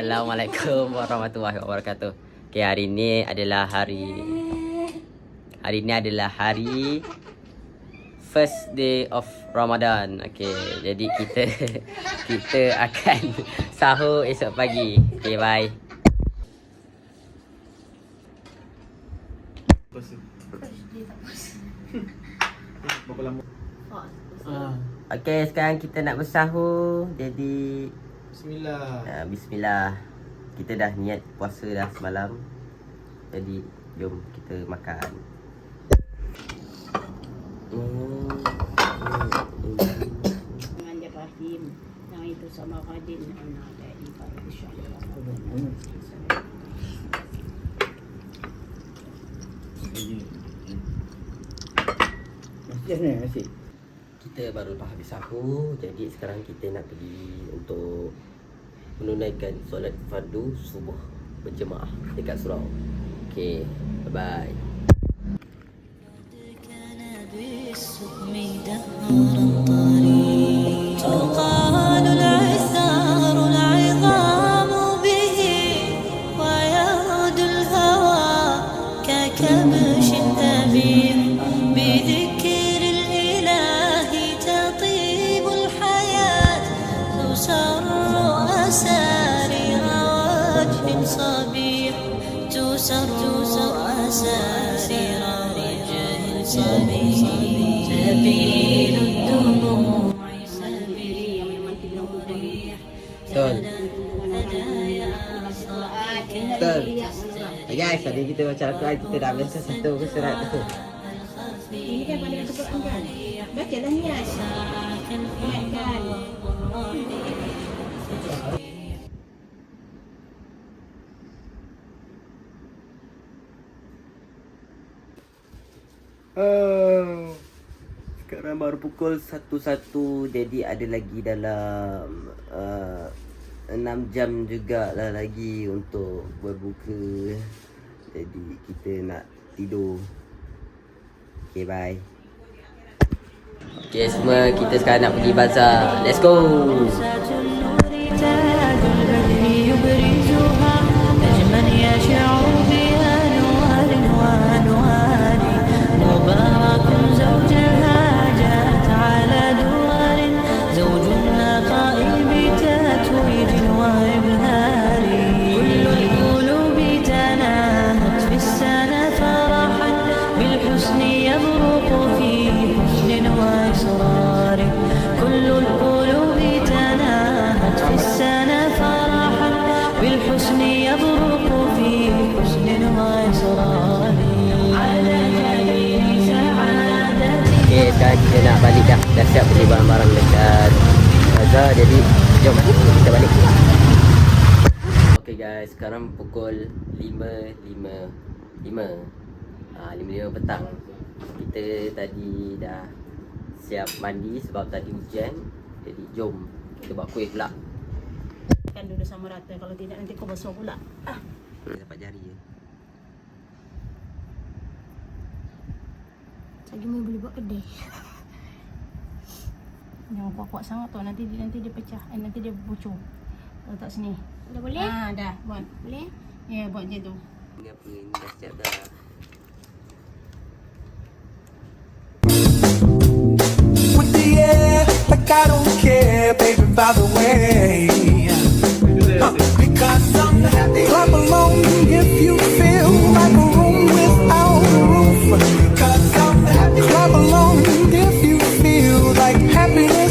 Assalamualaikum warahmatullahi wabarakatuh. Okay, hari ni adalah hari first day of Ramadan. Okay, jadi kita akan sahur esok pagi. Okay, bye. Okay, sekarang kita nak bersahur. Jadi Bismillah. Kita dah niat puasa dah semalam. Jadi jom kita makan. Bismillahirrahmanirrahim. Yang itu sama Fadil anak dari Pak Insyaallah. Masih. Kita baru lepas habis sahur. Jadi sekarang kita nak pergi untuk menunaikan solat fardu subuh berjemaah dekat surau. Okay, bye-bye. Betul. Guys, tadi kita baca Al-Quran, kita dah baca satu surat tu. Ini kan pada Al-Quran kan? Bacalah niat. Niatkan. Sekarang baru pukul 1.1. Jadi ada lagi dalam 6 jam jugalah lagi untuk berbuka. Jadi kita nak tidur. Okay, bye. Okay, semua kita sekarang nak pergi bazar. Let's go. Sekarang kita nak balik dah. Dah siap beli barang-barang dekat bazar. Jadi jom kita balik. Okay guys, sekarang pukul 5.05 petang. Kita tadi dah siap mandi sebab tadi hujan. Jadi jom kita buat kuih pula. Kan dulu sama rata, kalau tidak nanti kau basuh pula. Dapat jari je. Lagi mau boleh buat kedai. Jangan kuat-kuat sangat tu, nanti dia pecah. Nanti dia bocor. Letak sini. Dah boleh? Dah. Buat. Boleh? Ya, buat je tu. Ini apa ni? Dah siap dah. With the air, like I don't care, baby, by the way. Because I'm happy. Clap along if you feel like a room without a roof. Because I'm happy. Clap along if you feel like happiness